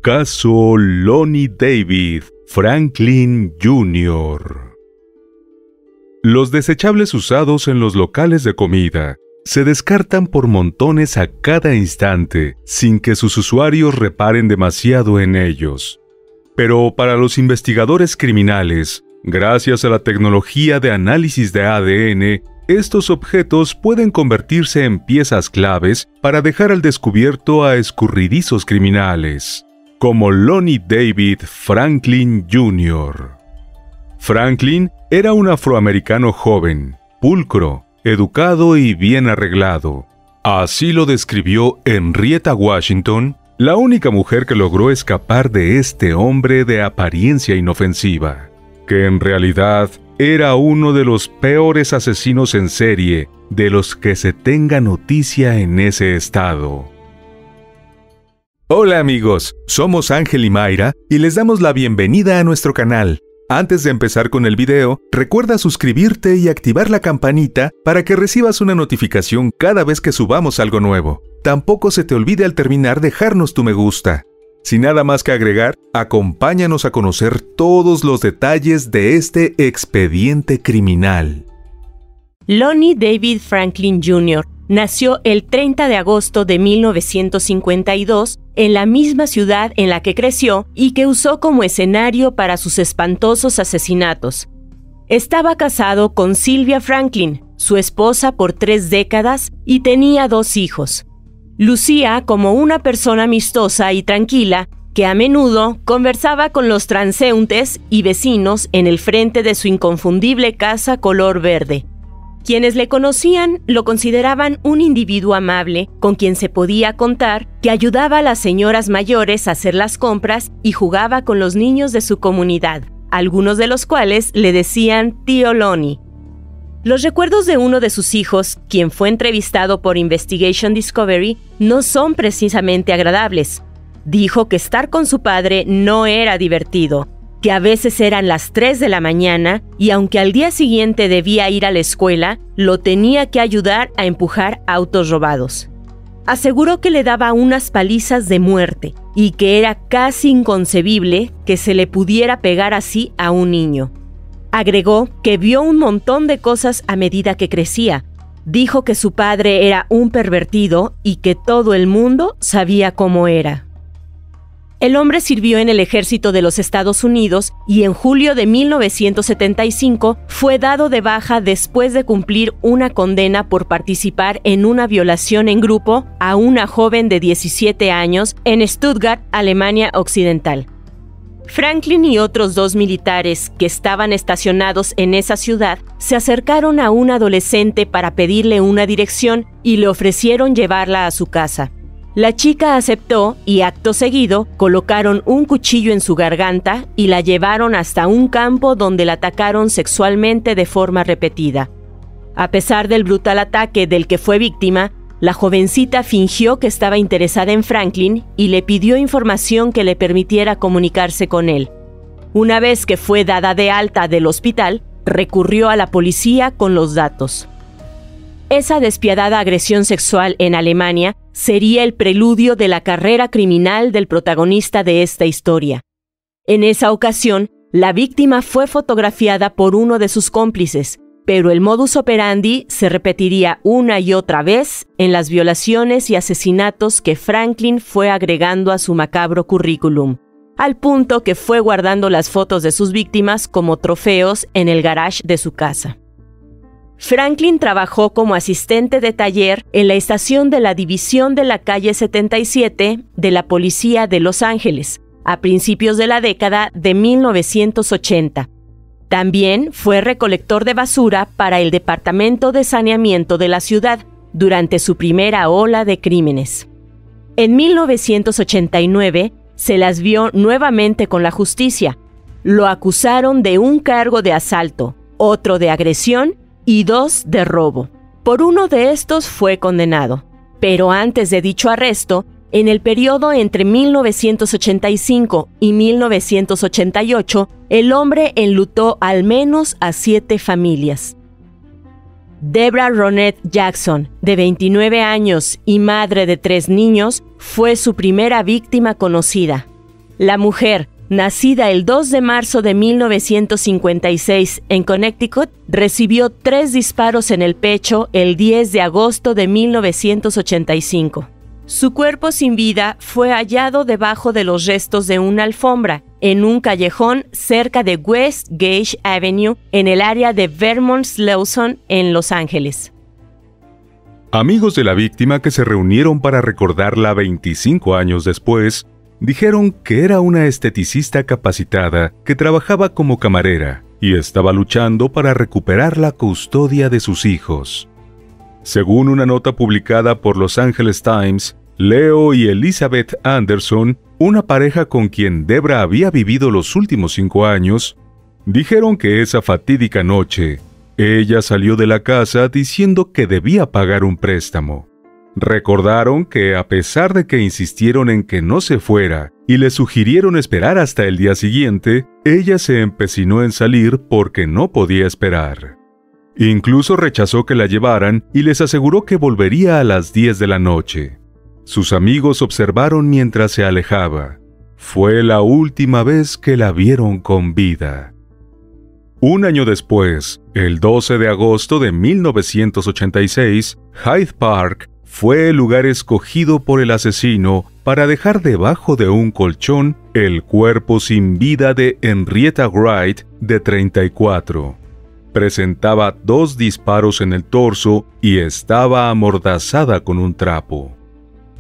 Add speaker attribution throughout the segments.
Speaker 1: Caso Lonnie David Franklin Jr. Los desechables usados en los locales de comida se descartan por montones a cada instante, sin que sus usuarios reparen demasiado en ellos. Pero para los investigadores criminales, gracias a la tecnología de análisis de ADN, estos objetos pueden convertirse en piezas claves para dejar al descubierto a escurridizos criminales, como Lonnie David Franklin Jr. Franklin era un afroamericano joven, pulcro, educado y bien arreglado. Así lo describió Henrietta Washington, la única mujer que logró escapar de este hombre de apariencia inofensiva, que en realidad era uno de los peores asesinos en serie de los que se tenga noticia en ese estado. Hola amigos, somos Ángel y Mayra y les damos la bienvenida a nuestro canal. Antes de empezar con el video, recuerda suscribirte y activar la campanita para que recibas una notificación cada vez que subamos algo nuevo. Tampoco se te olvide al terminar dejarnos tu me gusta. Sin nada más que agregar, acompáñanos a conocer todos los detalles de este expediente criminal.
Speaker 2: Lonnie David Franklin Jr. nació el 30 de agosto de 1952 en la misma ciudad en la que creció y que usó como escenario para sus espantosos asesinatos. Estaba casado con Sylvia Franklin, su esposa por 3 décadas, y tenía 2 hijos. Lucía como una persona amistosa y tranquila que a menudo conversaba con los transeúntes y vecinos en el frente de su inconfundible casa color verde. Quienes le conocían lo consideraban un individuo amable con quien se podía contar, que ayudaba a las señoras mayores a hacer las compras y jugaba con los niños de su comunidad, algunos de los cuales le decían Tío Lonnie. Los recuerdos de uno de sus hijos, quien fue entrevistado por Investigation Discovery, no son precisamente agradables. Dijo que estar con su padre no era divertido, que a veces eran las 3 de la mañana y aunque al día siguiente debía ir a la escuela, lo tenía que ayudar a empujar autos robados. Aseguró que le daba unas palizas de muerte y que era casi inconcebible que se le pudiera pegar así a un niño. Agregó que vio un montón de cosas a medida que crecía. Dijo que su padre era un pervertido y que todo el mundo sabía cómo era. El hombre sirvió en el ejército de los Estados Unidos y en julio de 1975 fue dado de baja después de cumplir una condena por participar en una violación en grupo a una joven de 17 años en Stuttgart, Alemania Occidental. Franklin y otros 2 militares que estaban estacionados en esa ciudad se acercaron a un adolescente para pedirle una dirección y le ofrecieron llevarla a su casa. La chica aceptó y acto seguido colocaron un cuchillo en su garganta y la llevaron hasta un campo donde la atacaron sexualmente de forma repetida. A pesar del brutal ataque del que fue víctima, la jovencita fingió que estaba interesada en Franklin y le pidió información que le permitiera comunicarse con él. Una vez que fue dada de alta del hospital, recurrió a la policía con los datos. Esa despiadada agresión sexual en Alemania sería el preludio de la carrera criminal del protagonista de esta historia. En esa ocasión, la víctima fue fotografiada por uno de sus cómplices, pero el modus operandi se repetiría una y otra vez en las violaciones y asesinatos que Franklin fue agregando a su macabro currículum, al punto que fue guardando las fotos de sus víctimas como trofeos en el garage de su casa. Franklin trabajó como asistente de taller en la estación de la división de la calle 77 de la Policía de Los Ángeles, a principios de la década de 1980. También fue recolector de basura para el Departamento de Saneamiento de la ciudad durante su primera ola de crímenes. En 1989 se las vio nuevamente con la justicia. Lo acusaron de un cargo de asalto, otro de agresión y 2 de robo. Por uno de estos fue condenado, pero antes de dicho arresto, en el periodo entre 1985 y 1988, el hombre enlutó al menos a 7 familias. Debra Ronette Jackson, de 29 años y madre de 3 niños, fue su primera víctima conocida. La mujer, nacida el 2 de marzo de 1956 en Connecticut, recibió 3 disparos en el pecho el 10 de agosto de 1985. Su cuerpo sin vida fue hallado debajo de los restos de una alfombra, en un callejón cerca de West Gage Avenue, en el área de Vermont-Slauson, en Los Ángeles.
Speaker 1: Amigos de la víctima que se reunieron para recordarla 25 años después, dijeron que era una esteticista capacitada que trabajaba como camarera y estaba luchando para recuperar la custodia de sus hijos. Según una nota publicada por Los Angeles Times, Leo y Elizabeth Anderson, una pareja con quien Debra había vivido los últimos 5 años, dijeron que esa fatídica noche, ella salió de la casa diciendo que debía pagar un préstamo. Recordaron que a pesar de que insistieron en que no se fuera y le sugirieron esperar hasta el día siguiente, ella se empecinó en salir porque no podía esperar. Incluso rechazó que la llevaran y les aseguró que volvería a las 10 de la noche. Sus amigos observaron mientras se alejaba. Fue la última vez que la vieron con vida. Un año después, el 12 de agosto de 1986, Hyde Park fue el lugar escogido por el asesino para dejar debajo de un colchón el cuerpo sin vida de Henrietta Wright, de 34. Presentaba 2 disparos en el torso y estaba amordazada con un trapo.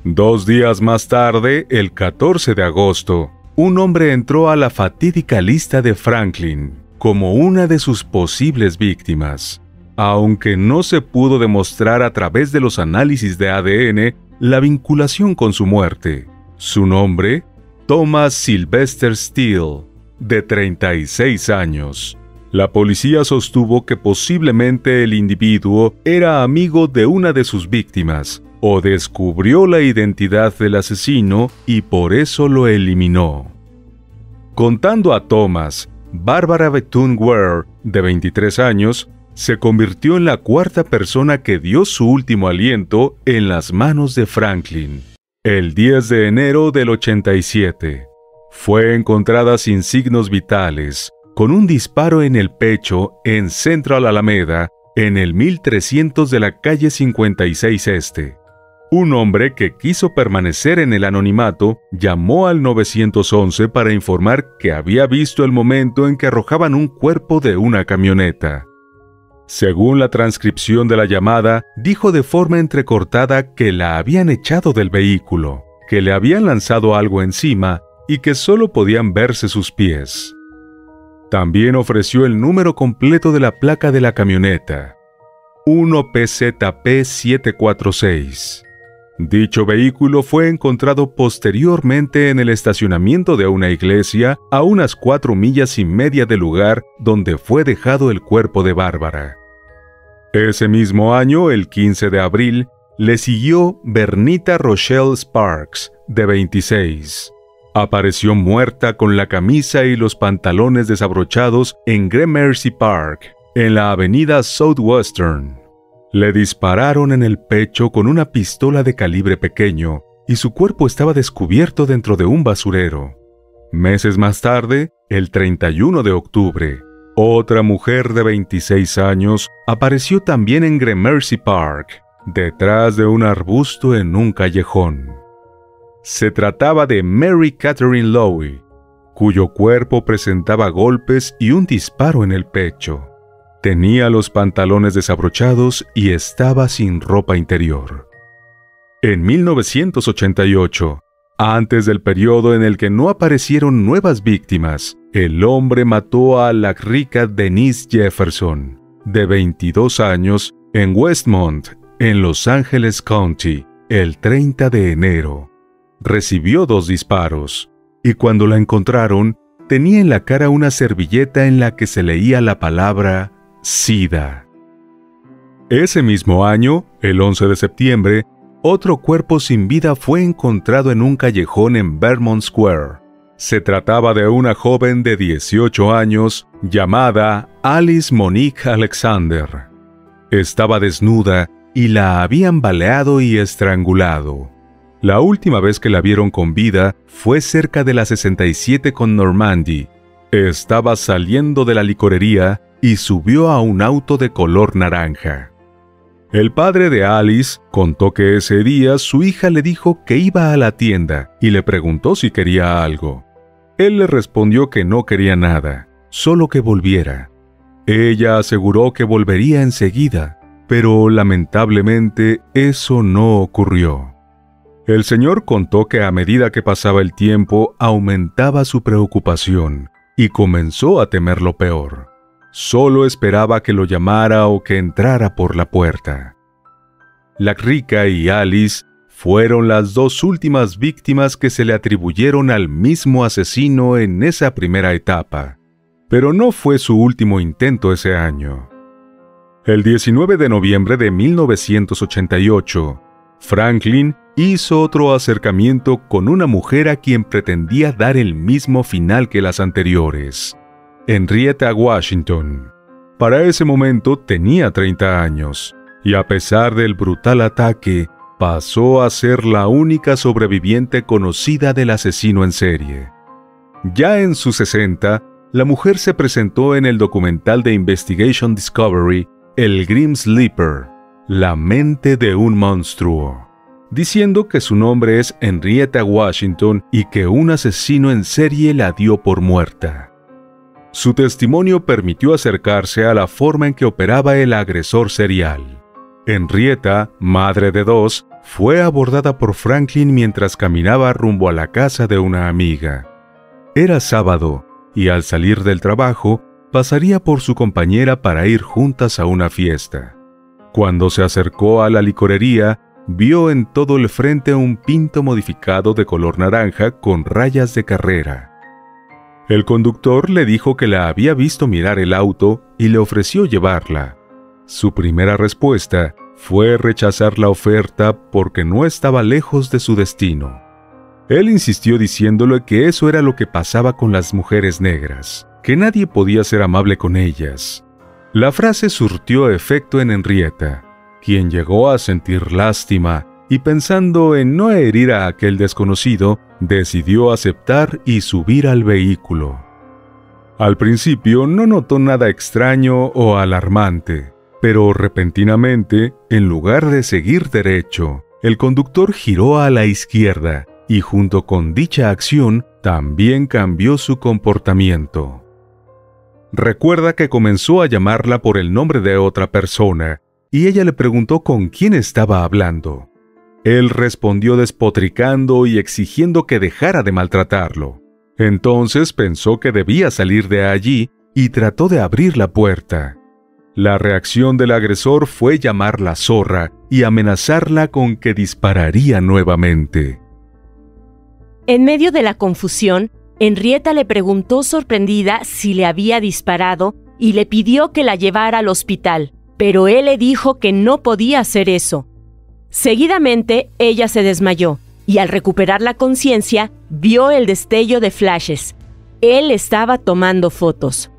Speaker 1: 2 días más tarde, el 14 de agosto, un hombre entró a la fatídica lista de Franklin como una de sus posibles víctimas, aunque no se pudo demostrar a través de los análisis de ADN la vinculación con su muerte. Su nombre, Thomas Sylvester Steele, de 36 años. La policía sostuvo que posiblemente el individuo era amigo de una de sus víctimas o descubrió la identidad del asesino y por eso lo eliminó. Contando a Thomas, Barbara Bethune Ware, de 23 años, se convirtió en la 4ª persona que dio su último aliento en las manos de Franklin. El 10 de enero del 87, fue encontrada sin signos vitales, con un disparo en el pecho en Central Alameda, en el 1300 de la calle 56 Este. Un hombre que quiso permanecer en el anonimato llamó al 911 para informar que había visto el momento en que arrojaban un cuerpo de una camioneta. Según la transcripción de la llamada, dijo de forma entrecortada que la habían echado del vehículo, que le habían lanzado algo encima y que solo podían verse sus pies. También ofreció el número completo de la placa de la camioneta, 1PZP746. Dicho vehículo fue encontrado posteriormente en el estacionamiento de una iglesia a unas 4 millas y media del lugar donde fue dejado el cuerpo de Bárbara. Ese mismo año, el 15 de abril, le siguió Bernita Rochelle Sparks, de 26. Apareció muerta con la camisa y los pantalones desabrochados en Gramercy Park, en la avenida Southwestern. Le dispararon en el pecho con una pistola de calibre pequeño y su cuerpo estaba descubierto dentro de un basurero. Meses más tarde, el 31 de octubre, otra mujer de 26 años apareció también en Gramercy Park, detrás de un arbusto en un callejón. Se trataba de Mary Catherine Lowe, cuyo cuerpo presentaba golpes y un disparo en el pecho. Tenía los pantalones desabrochados y estaba sin ropa interior. En 1988, antes del periodo en el que no aparecieron nuevas víctimas, el hombre mató a la rica Denise Jefferson, de 22 años, en Westmont, en Los Ángeles County, el 30 de enero. Recibió 2 disparos, y cuando la encontraron, tenía en la cara una servilleta en la que se leía la palabra SIDA. Ese mismo año, el 11 de septiembre, otro cuerpo sin vida fue encontrado en un callejón en Vermont Square. Se trataba de una joven de 18 años llamada Alice Monique Alexander. Estaba desnuda y la habían baleado y estrangulado. La última vez que la vieron con vida fue cerca de la 67 con Normandy. Estaba saliendo de la licorería y subió a un auto de color naranja. El padre de Alice contó que ese día su hija le dijo que iba a la tienda y le preguntó si quería algo. Él le respondió que no quería nada, solo que volviera. Ella aseguró que volvería enseguida, pero lamentablemente eso no ocurrió. El señor contó que a medida que pasaba el tiempo aumentaba su preocupación y comenzó a temer lo peor. Solo esperaba que lo llamara o que entrara por la puerta. La Rica y Alice fueron las dos últimas víctimas que se le atribuyeron al mismo asesino en esa primera etapa, pero no fue su último intento ese año. El 19 de noviembre de 1988, Franklin hizo otro acercamiento con una mujer a quien pretendía dar el mismo final que las anteriores, Henrietta Washington. Para ese momento tenía 30 años, y a pesar del brutal ataque, pasó a ser la única sobreviviente conocida del asesino en serie. Ya en sus 60, la mujer se presentó en el documental de Investigation Discovery, El Grim Sleeper, la mente de un monstruo, diciendo que su nombre es Henrietta Washington y que un asesino en serie la dio por muerta. Su testimonio permitió acercarse a la forma en que operaba el agresor serial. Henrietta, madre de 2, fue abordada por Franklin mientras caminaba rumbo a la casa de una amiga. Era sábado, y al salir del trabajo, pasaría por su compañera para ir juntas a una fiesta. Cuando se acercó a la licorería, vio en todo el frente un Pinto modificado de color naranja con rayas de carrera. El conductor le dijo que la había visto mirar el auto y le ofreció llevarla. Su primera respuesta fue rechazar la oferta porque no estaba lejos de su destino. Él insistió diciéndole que eso era lo que pasaba con las mujeres negras, que nadie podía ser amable con ellas. La frase surtió efecto en Henrietta, quien llegó a sentir lástima y pensando en no herir a aquel desconocido, decidió aceptar y subir al vehículo. Al principio no notó nada extraño o alarmante, pero repentinamente, en lugar de seguir derecho, el conductor giró a la izquierda y junto con dicha acción también cambió su comportamiento. Recuerda que comenzó a llamarla por el nombre de otra persona y ella le preguntó con quién estaba hablando. Él respondió despotricando y exigiendo que dejara de maltratarlo. Entonces pensó que debía salir de allí y trató de abrir la puerta. La reacción del agresor fue llamarla zorra y amenazarla con que dispararía nuevamente.
Speaker 2: En medio de la confusión, Henrietta le preguntó sorprendida si le había disparado y le pidió que la llevara al hospital, pero él le dijo que no podía hacer eso. Seguidamente, ella se desmayó y al recuperar la conciencia, vio el destello de flashes. Él estaba tomando fotos.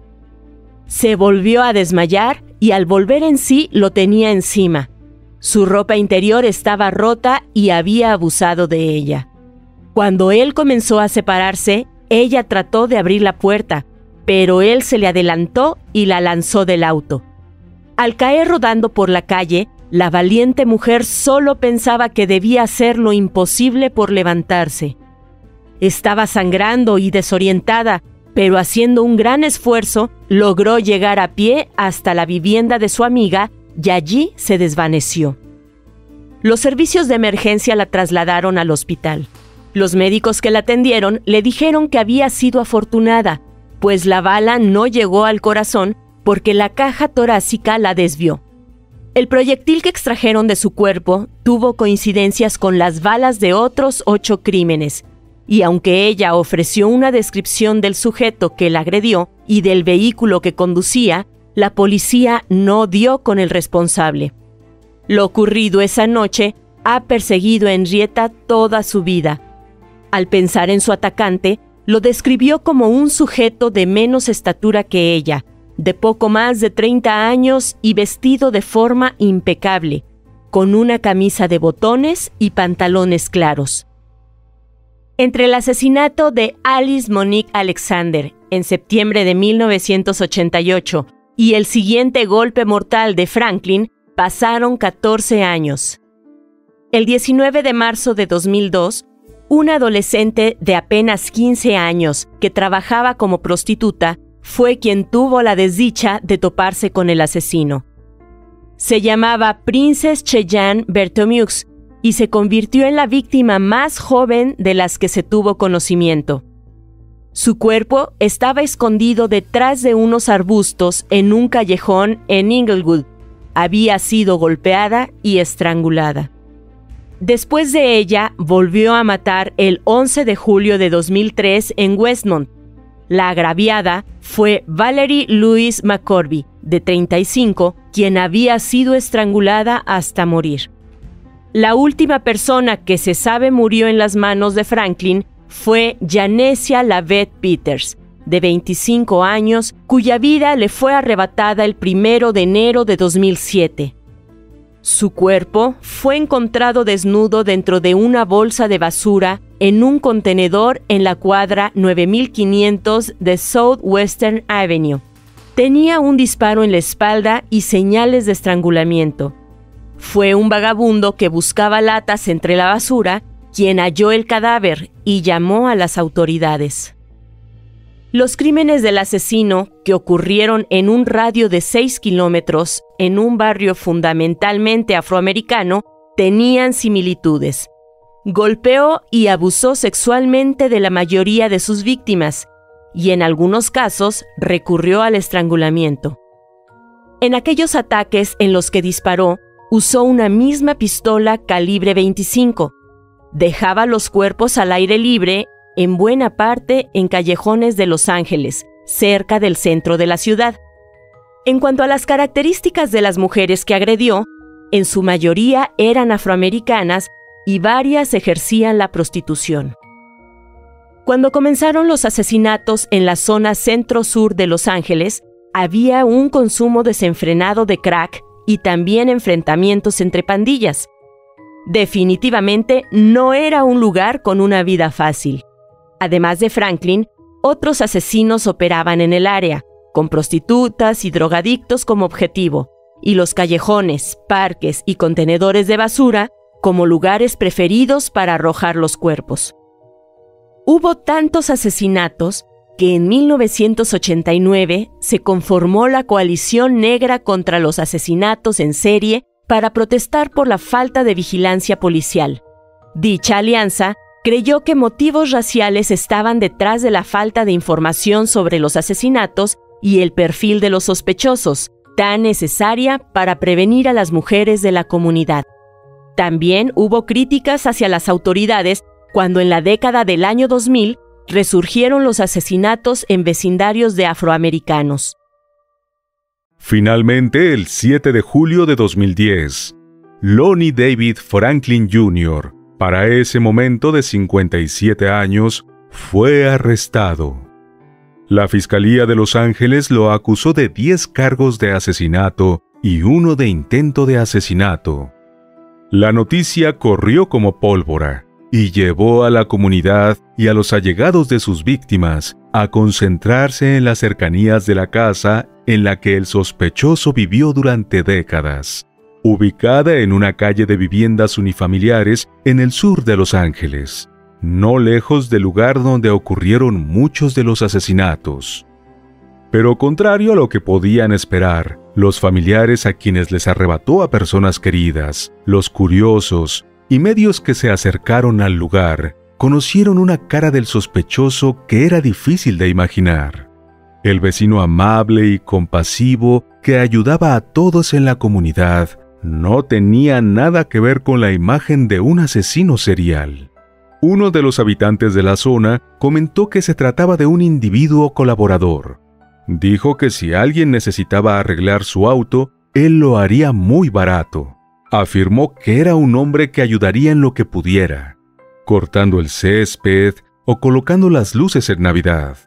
Speaker 2: Se volvió a desmayar y al volver en sí lo tenía encima. Su ropa interior estaba rota y había abusado de ella. Cuando él comenzó a separarse, ella trató de abrir la puerta, pero él se le adelantó y la lanzó del auto. Al caer rodando por la calle, la valiente mujer solo pensaba que debía hacer lo imposible por levantarse. Estaba sangrando y desorientada, pero haciendo un gran esfuerzo, logró llegar a pie hasta la vivienda de su amiga y allí se desvaneció. Los servicios de emergencia la trasladaron al hospital. Los médicos que la atendieron le dijeron que había sido afortunada, pues la bala no llegó al corazón porque la caja torácica la desvió. El proyectil que extrajeron de su cuerpo tuvo coincidencias con las balas de otros 8 crímenes, y aunque ella ofreció una descripción del sujeto que la agredió y del vehículo que conducía, la policía no dio con el responsable. Lo ocurrido esa noche ha perseguido a Henrietta toda su vida. Al pensar en su atacante, lo describió como un sujeto de menos estatura que ella, de poco más de 30 años y vestido de forma impecable, con una camisa de botones y pantalones claros. Entre el asesinato de Alice Monique Alexander en septiembre de 1988 y el siguiente golpe mortal de Franklin, pasaron 14 años. El 19 de marzo de 2002, una adolescente de apenas 15 años que trabajaba como prostituta fue quien tuvo la desdicha de toparse con el asesino. Se llamaba Princess Cheyenne Berthomeux y se convirtió en la víctima más joven de las que se tuvo conocimiento. Su cuerpo estaba escondido detrás de unos arbustos en un callejón en Inglewood. Había sido golpeada y estrangulada. Después de ella, volvió a matar el 11 de julio de 2003 en Westmont. La agraviada fue Valerie Louise McCorvey, de 35, quien había sido estrangulada hasta morir. La última persona que se sabe murió en las manos de Franklin fue Janecia Lavette Peters, de 25 años, cuya vida le fue arrebatada el 1 de enero de 2007. Su cuerpo fue encontrado desnudo dentro de una bolsa de basura en un contenedor en la cuadra 9500 de Southwestern Avenue. Tenía un disparo en la espalda y señales de estrangulamiento. Fue un vagabundo que buscaba latas entre la basura quien halló el cadáver y llamó a las autoridades. Los crímenes del asesino, que ocurrieron en un radio de 6 kilómetros en un barrio fundamentalmente afroamericano, tenían similitudes. Golpeó y abusó sexualmente de la mayoría de sus víctimas y en algunos casos recurrió al estrangulamiento. En aquellos ataques en los que disparó, usó una misma pistola calibre 25. Dejaba los cuerpos al aire libre, en buena parte en callejones de Los Ángeles, cerca del centro de la ciudad. En cuanto a las características de las mujeres que agredió, en su mayoría eran afroamericanas y varias ejercían la prostitución. Cuando comenzaron los asesinatos en la zona centro-sur de Los Ángeles, había un consumo desenfrenado de crack y también enfrentamientos entre pandillas. Definitivamente no era un lugar con una vida fácil. Además de Franklin, otros asesinos operaban en el área, con prostitutas y drogadictos como objetivo, y los callejones, parques y contenedores de basura como lugares preferidos para arrojar los cuerpos. Hubo tantos asesinatos que en 1989 se conformó la Coalición Negra contra los Asesinatos en Serie para protestar por la falta de vigilancia policial. Dicha alianza creyó que motivos raciales estaban detrás de la falta de información sobre los asesinatos y el perfil de los sospechosos, tan necesaria para prevenir a las mujeres de la comunidad. También hubo críticas hacia las autoridades cuando en la década del año 2000 resurgieron los asesinatos en vecindarios de afroamericanos.
Speaker 1: Finalmente, el 7 de julio de 2010, Lonnie David Franklin Jr., para ese momento de 57 años, fue arrestado. La Fiscalía de Los Ángeles lo acusó de 10 cargos de asesinato y 1 de intento de asesinato. La noticia corrió como pólvora y llevó a la comunidad y a los allegados de sus víctimas a concentrarse en las cercanías de la casa en la que el sospechoso vivió durante décadas, ubicada en una calle de viviendas unifamiliares en el sur de Los Ángeles, no lejos del lugar donde ocurrieron muchos de los asesinatos. Pero contrario a lo que podían esperar, los familiares a quienes les arrebató a personas queridas, los curiosos y medios que se acercaron al lugar, conocieron una cara del sospechoso que era difícil de imaginar. El vecino amable y compasivo que ayudaba a todos en la comunidad no tenía nada que ver con la imagen de un asesino serial. Uno de los habitantes de la zona comentó que se trataba de un individuo colaborador. Dijo que si alguien necesitaba arreglar su auto, él lo haría muy barato. Afirmó que era un hombre que ayudaría en lo que pudiera, cortando el césped o colocando las luces en Navidad.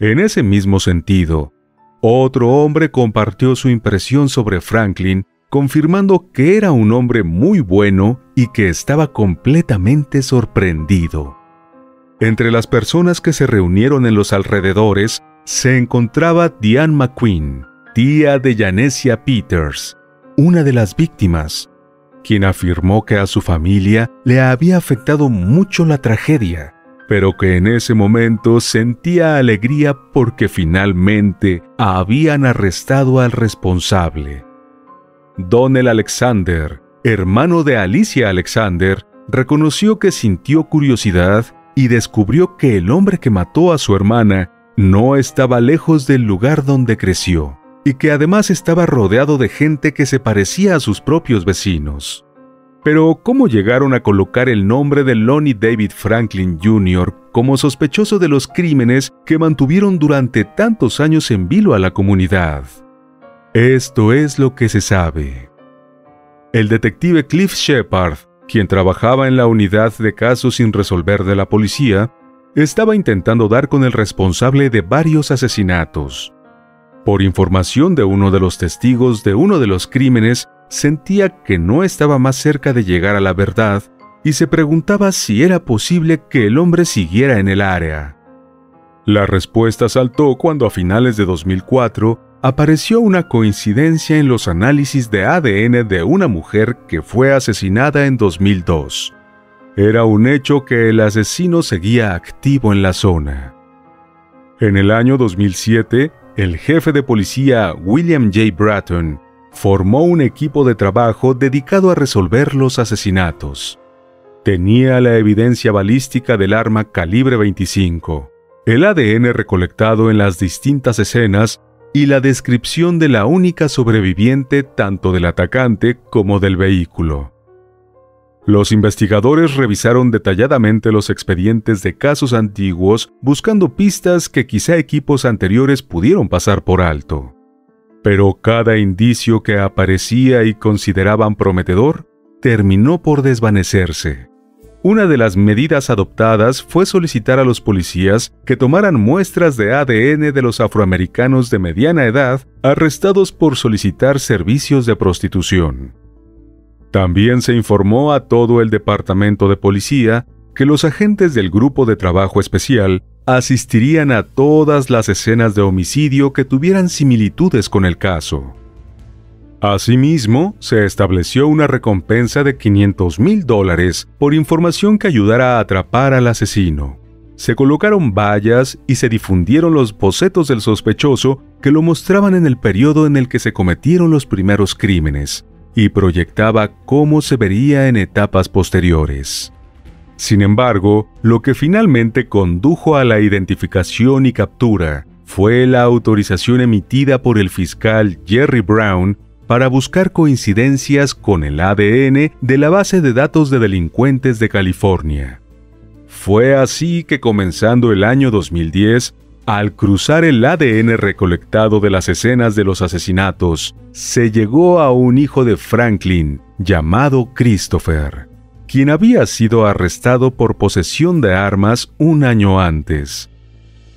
Speaker 1: En ese mismo sentido, otro hombre compartió su impresión sobre Franklin confirmando que era un hombre muy bueno y que estaba completamente sorprendido. Entre las personas que se reunieron en los alrededores se encontraba Diane McQueen, tía de Janecia Peters, una de las víctimas, quien afirmó que a su familia le había afectado mucho la tragedia, pero que en ese momento sentía alegría porque finalmente habían arrestado al responsable. Donald Alexander, hermano de Alicia Alexander, reconoció que sintió curiosidad y descubrió que el hombre que mató a su hermana no estaba lejos del lugar donde creció, y que además estaba rodeado de gente que se parecía a sus propios vecinos. Pero, ¿cómo llegaron a colocar el nombre de Lonnie David Franklin Jr. como sospechoso de los crímenes que mantuvieron durante tantos años en vilo a la comunidad? Esto es lo que se sabe. El detective Cliff Shepard, quien trabajaba en la unidad de casos sin resolver de la policía, estaba intentando dar con el responsable de varios asesinatos. Por información de uno de los testigos de uno de los crímenes, sentía que no estaba más cerca de llegar a la verdad y se preguntaba si era posible que el hombre siguiera en el área. La respuesta saltó cuando a finales de 2004 apareció una coincidencia en los análisis de ADN de una mujer que fue asesinada en 2002. Era un hecho que el asesino seguía activo en la zona. En el año 2007, el jefe de policía William J. Bratton formó un equipo de trabajo dedicado a resolver los asesinatos. Tenía la evidencia balística del arma calibre 25, el ADN recolectado en las distintas escenas y la descripción de la única sobreviviente tanto del atacante como del vehículo. Los investigadores revisaron detalladamente los expedientes de casos antiguos buscando pistas que quizá equipos anteriores pudieron pasar por alto. Pero cada indicio que aparecía y consideraban prometedor terminó por desvanecerse. Una de las medidas adoptadas fue solicitar a los policías que tomaran muestras de ADN de los afroamericanos de mediana edad arrestados por solicitar servicios de prostitución. También se informó a todo el departamento de policía que los agentes del Grupo de Trabajo Especial asistirían a todas las escenas de homicidio que tuvieran similitudes con el caso. Asimismo, se estableció una recompensa de $500,000 por información que ayudara a atrapar al asesino. Se colocaron vallas y se difundieron los bocetos del sospechoso que lo mostraban en el periodo en el que se cometieron los primeros crímenes, y proyectaba cómo se vería en etapas posteriores. Sin embargo, lo que finalmente condujo a la identificación y captura fue la autorización emitida por el fiscal Jerry Brown para buscar coincidencias con el ADN de la base de datos de delincuentes de California. Fue así que, comenzando el año 2010, al cruzar el ADN recolectado de las escenas de los asesinatos, se llegó a un hijo de Franklin llamado Christopher, quien había sido arrestado por posesión de armas un año antes.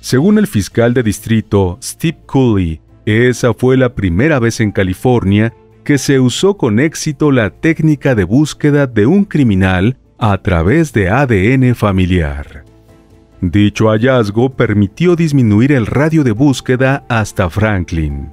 Speaker 1: Según el fiscal de distrito Steve Cooley, esa fue la primera vez en California que se usó con éxito la técnica de búsqueda de un criminal a través de ADN familiar. Dicho hallazgo permitió disminuir el radio de búsqueda hasta Franklin,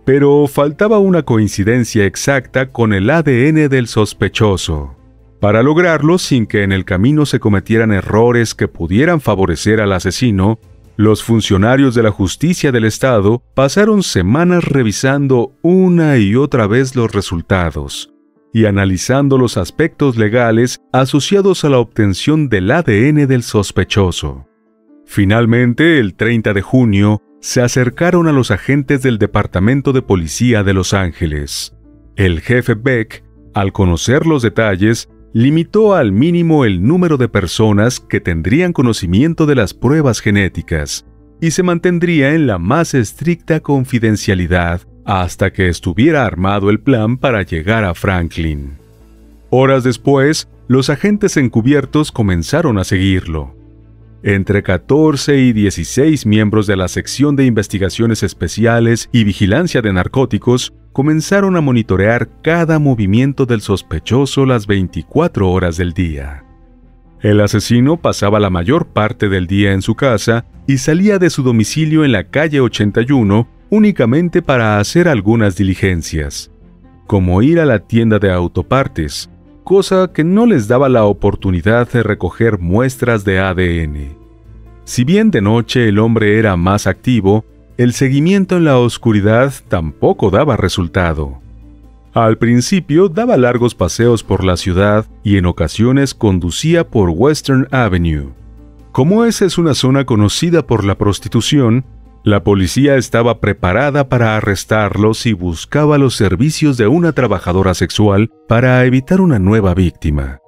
Speaker 1: pero faltaba una coincidencia exacta con el ADN del sospechoso. Para lograrlo sin que en el camino se cometieran errores que pudieran favorecer al asesino, los funcionarios de la justicia del estado pasaron semanas revisando una y otra vez los resultados y analizando los aspectos legales asociados a la obtención del ADN del sospechoso. Finalmente, el 30 de junio, se acercaron a los agentes del Departamento de Policía de Los Ángeles. El jefe Beck, al conocer los detalles, limitó al mínimo el número de personas que tendrían conocimiento de las pruebas genéticas y se mantendría en la más estricta confidencialidad hasta que estuviera armado el plan para llegar a Franklin. Horas después, los agentes encubiertos comenzaron a seguirlo. Entre 14 y 16 miembros de la Sección de Investigaciones Especiales y Vigilancia de Narcóticos comenzaron a monitorear cada movimiento del sospechoso las 24 horas del día. El asesino pasaba la mayor parte del día en su casa y salía de su domicilio en la calle 81 únicamente para hacer algunas diligencias, como ir a la tienda de autopartes, cosa que no les daba la oportunidad de recoger muestras de ADN. Si bien de noche el hombre era más activo, el seguimiento en la oscuridad tampoco daba resultado. Al principio daba largos paseos por la ciudad y en ocasiones conducía por Western Avenue. Como esa es una zona conocida por la prostitución, la policía estaba preparada para arrestarlos y buscaba los servicios de una trabajadora sexual para evitar una nueva víctima.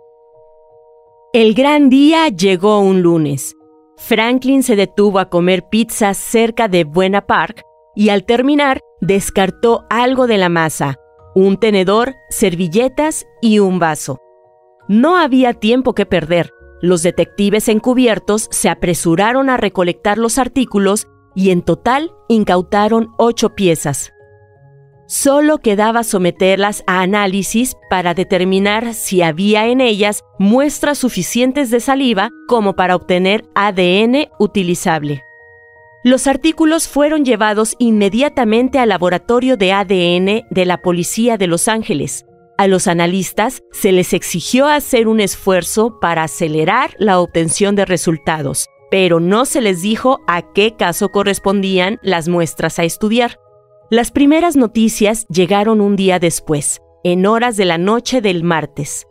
Speaker 2: El gran día llegó un lunes. Franklin se detuvo a comer pizza cerca de Buena Park y al terminar descartó algo de la masa, un tenedor, servilletas y un vaso. No había tiempo que perder. Los detectives encubiertos se apresuraron a recolectar los artículos y en total incautaron 8 piezas. Solo quedaba someterlas a análisis para determinar si había en ellas muestras suficientes de saliva como para obtener ADN utilizable. Los artículos fueron llevados inmediatamente al laboratorio de ADN de la policía de Los Ángeles. A los analistas se les exigió hacer un esfuerzo para acelerar la obtención de resultados, pero no se les dijo a qué caso correspondían las muestras a estudiar. Las primeras noticias llegaron un día después, en horas de la noche del martes.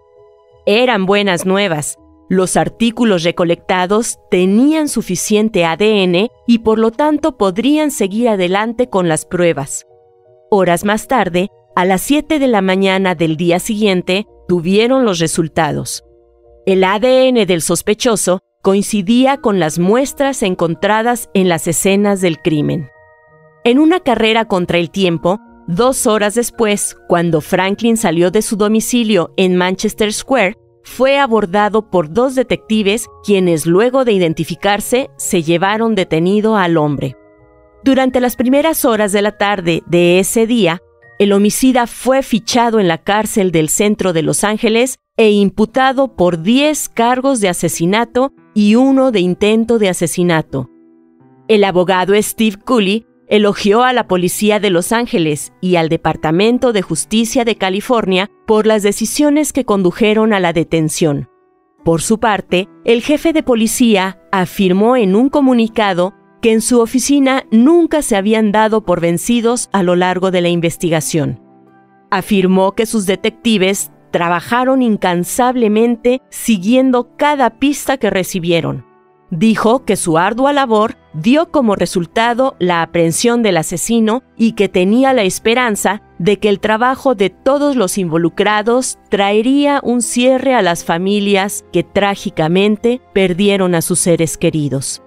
Speaker 2: Eran buenas nuevas. Los artículos recolectados tenían suficiente ADN y por lo tanto podrían seguir adelante con las pruebas. Horas más tarde, a las 7 de la mañana del día siguiente, tuvieron los resultados. El ADN del sospechoso coincidía con las muestras encontradas en las escenas del crimen. En una carrera contra el tiempo, 2 horas después, cuando Franklin salió de su domicilio en Manchester Square, fue abordado por 2 detectives quienes, luego de identificarse, se llevaron detenido al hombre. Durante las primeras horas de la tarde de ese día, el homicida fue fichado en la cárcel del centro de Los Ángeles e imputado por 10 cargos de asesinato y 1 de intento de asesinato. El abogado Steve Cooley elogió a la policía de Los Ángeles y al Departamento de Justicia de California por las decisiones que condujeron a la detención. Por su parte, el jefe de policía afirmó en un comunicado que en su oficina nunca se habían dado por vencidos a lo largo de la investigación. Afirmó que sus detectives trabajaron incansablemente siguiendo cada pista que recibieron. Dijo que su ardua labor dio como resultado la aprehensión del asesino y que tenía la esperanza de que el trabajo de todos los involucrados traería un cierre a las familias que trágicamente perdieron a sus seres queridos.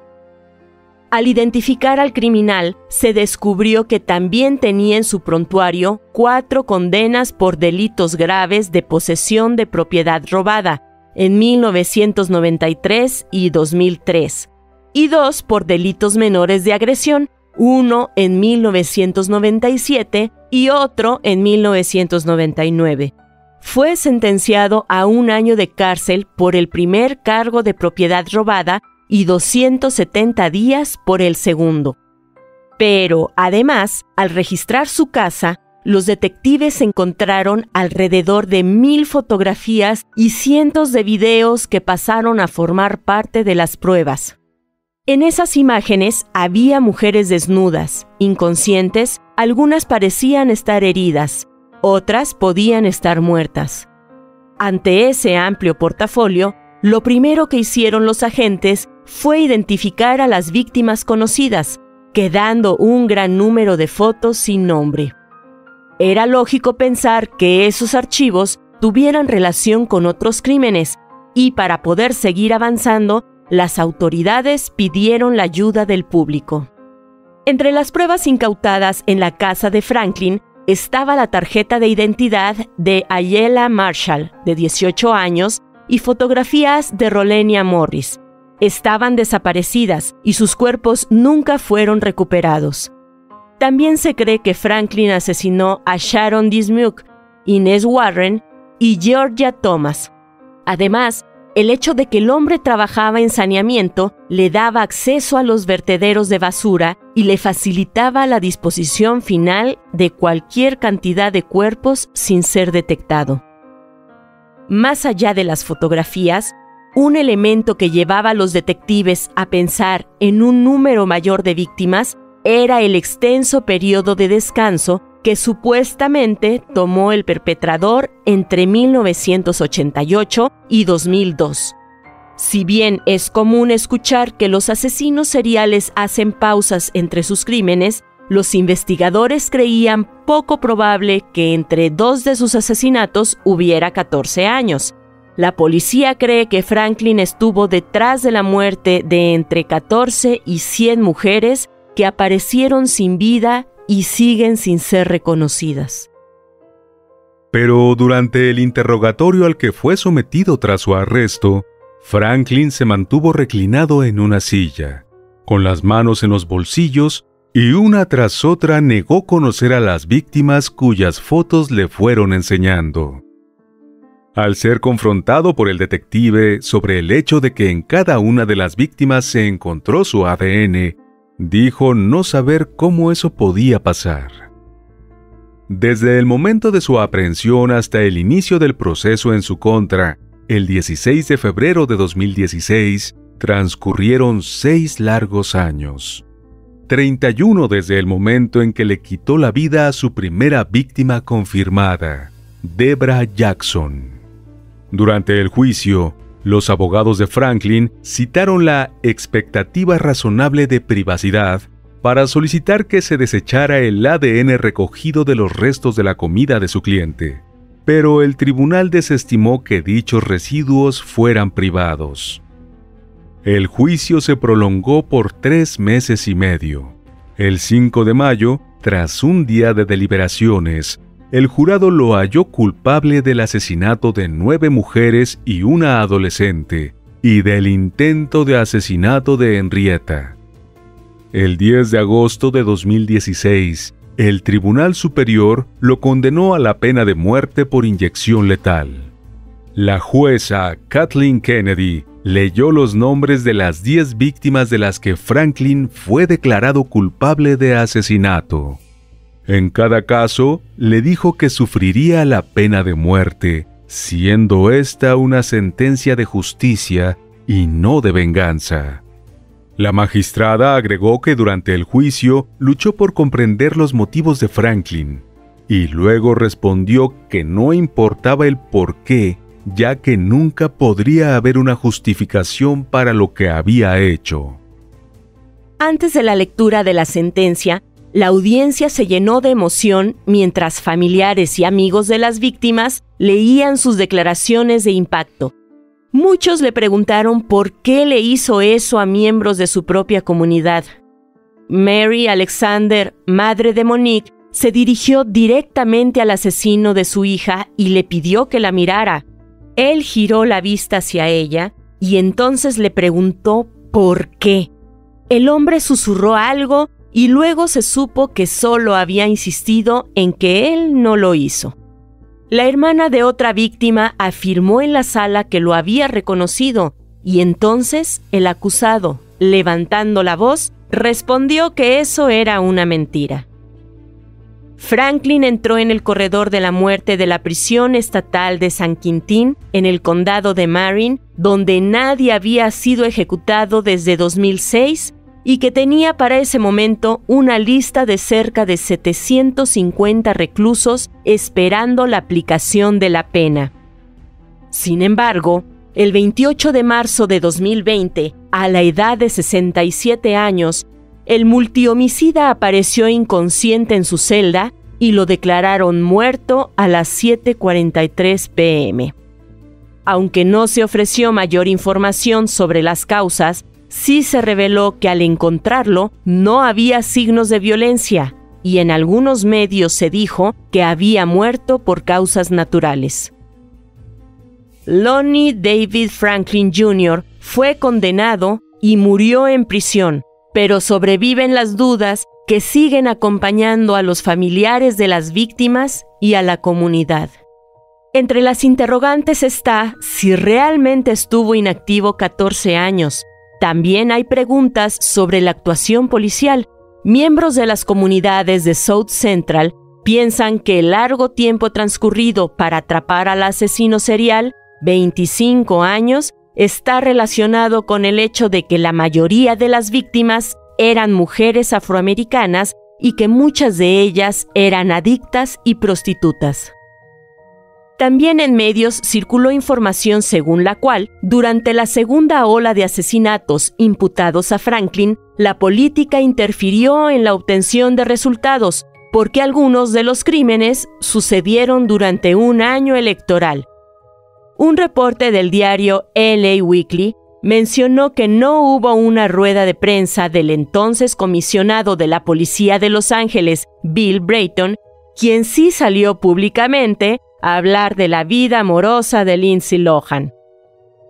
Speaker 2: Al identificar al criminal, se descubrió que también tenía en su prontuario 4 condenas por delitos graves de posesión de propiedad robada, en 1993 y 2003, y 2 por delitos menores de agresión, uno en 1997 y otro en 1999. Fue sentenciado a 1 año de cárcel por el primer cargo de propiedad robada y 270 días por el segundo. Pero, además, al registrar su casa, los detectives encontraron alrededor de 1000 fotografías y cientos de videos que pasaron a formar parte de las pruebas. En esas imágenes había mujeres desnudas, inconscientes, algunas parecían estar heridas, otras podían estar muertas. Ante ese amplio portafolio, lo primero que hicieron los agentes fue identificar a las víctimas conocidas, quedando un gran número de fotos sin nombre. Era lógico pensar que esos archivos tuvieran relación con otros crímenes y para poder seguir avanzando, las autoridades pidieron la ayuda del público. Entre las pruebas incautadas en la casa de Franklin estaba la tarjeta de identidad de Ayela Marshall, de 18 años, y fotografías de Rolenia Morris. estaban desaparecidas y sus cuerpos nunca fueron recuperados. También se cree que Franklin asesinó a Sharon Dismuke, Inez Warren y Georgia Thomas. Además, el hecho de que el hombre trabajaba en saneamiento le daba acceso a los vertederos de basura y le facilitaba la disposición final de cualquier cantidad de cuerpos sin ser detectado. Más allá de las fotografías, un elemento que llevaba a los detectives a pensar en un número mayor de víctimas era el extenso periodo de descanso que supuestamente tomó el perpetrador entre 1988 y 2002. Si bien es común escuchar que los asesinos seriales hacen pausas entre sus crímenes, los investigadores creían poco probable que entre dos de sus asesinatos hubiera 14 años. La policía cree que Franklin estuvo detrás de la muerte de entre 14 y 100 mujeres que aparecieron sin vida y siguen sin ser reconocidas.
Speaker 1: Pero durante el interrogatorio al que fue sometido tras su arresto, Franklin se mantuvo reclinado en una silla, con las manos en los bolsillos, y una tras otra negó conocer a las víctimas cuyas fotos le fueron enseñando. Al ser confrontado por el detective sobre el hecho de que en cada una de las víctimas se encontró su ADN, dijo no saber cómo eso podía pasar. Desde el momento de su aprehensión hasta el inicio del proceso en su contra, el 16 de febrero de 2016, transcurrieron 6 largos años. 31 desde el momento en que le quitó la vida a su primera víctima confirmada, Debra Jackson. Durante el juicio, los abogados de Franklin citaron la expectativa razonable de privacidad para solicitar que se desechara el ADN recogido de los restos de la comida de su cliente, pero el tribunal desestimó que dichos residuos fueran privados. El juicio se prolongó por 3 meses y medio. El 5 de mayo, tras un día de deliberaciones, el jurado lo halló culpable del asesinato de 9 mujeres y una adolescente, y del intento de asesinato de Henrietta. El 10 de agosto de 2016, el Tribunal Superior lo condenó a la pena de muerte por inyección letal. La jueza Kathleen Kennedy leyó los nombres de las 10 víctimas de las que Franklin fue declarado culpable de asesinato. En cada caso, le dijo que sufriría la pena de muerte, siendo esta una sentencia de justicia y no de venganza. La magistrada agregó que durante el juicio luchó por comprender los motivos de Franklin, y luego respondió que no importaba el por qué, ya que nunca podría haber una justificación para lo que había hecho.
Speaker 2: Antes de la lectura de la sentencia, la audiencia se llenó de emoción mientras familiares y amigos de las víctimas leían sus declaraciones de impacto. Muchos le preguntaron por qué le hizo eso a miembros de su propia comunidad. Mary Alexander, madre de Monique, se dirigió directamente al asesino de su hija y le pidió que la mirara. Él giró la vista hacia ella y entonces le preguntó por qué. El hombre susurró algo y luego se supo que solo había insistido en que él no lo hizo. La hermana de otra víctima afirmó en la sala que lo había reconocido y entonces el acusado, levantando la voz, respondió que eso era una mentira. Franklin entró en el corredor de la muerte de la prisión estatal de San Quintín, en el condado de Marin, donde nadie había sido ejecutado desde 2006 y que tenía para ese momento una lista de cerca de 750 reclusos esperando la aplicación de la pena. Sin embargo, el 28 de marzo de 2020, a la edad de 67 años, el multihomicida apareció inconsciente en su celda y lo declararon muerto a las 7:43 p.m. Aunque no se ofreció mayor información sobre las causas, sí se reveló que al encontrarlo no había signos de violencia y en algunos medios se dijo que había muerto por causas naturales. Lonnie David Franklin Jr. fue condenado y murió en prisión, pero sobreviven las dudas que siguen acompañando a los familiares de las víctimas y a la comunidad. Entre las interrogantes está si realmente estuvo inactivo 14 años. También hay preguntas sobre la actuación policial. Miembros de las comunidades de South Central piensan que el largo tiempo transcurrido para atrapar al asesino serial, 25 años, está relacionado con el hecho de que la mayoría de las víctimas eran mujeres afroamericanas y que muchas de ellas eran adictas y prostitutas. También en medios circuló información según la cual, durante la segunda ola de asesinatos imputados a Franklin, la política interfirió en la obtención de resultados, porque algunos de los crímenes sucedieron durante un año electoral. Un reporte del diario LA Weekly mencionó que no hubo una rueda de prensa del entonces comisionado de la policía de Los Ángeles, Bill Brayton, quien sí salió públicamente a hablar de la vida amorosa de Lindsay Lohan.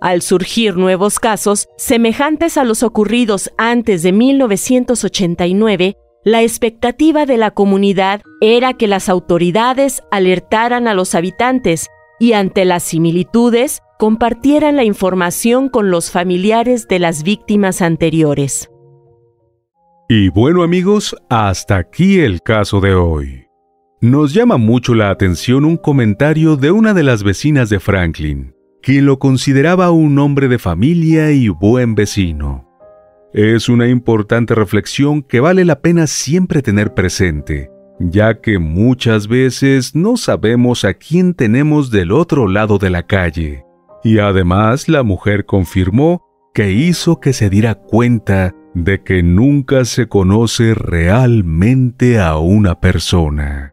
Speaker 2: Al surgir nuevos casos semejantes a los ocurridos antes de 1989, la expectativa de la comunidad era que las autoridades alertaran a los habitantes y ante las similitudes compartieran la información con los familiares de las víctimas anteriores.
Speaker 1: Y bueno amigos, hasta aquí el caso de hoy. Nos llama mucho la atención un comentario de una de las vecinas de Franklin, quien lo consideraba un hombre de familia y buen vecino. Es una importante reflexión que vale la pena siempre tener presente, ya que muchas veces no sabemos a quién tenemos del otro lado de la calle. Y además la mujer confirmó que hizo que se diera cuenta de que nunca se conoce realmente a una persona.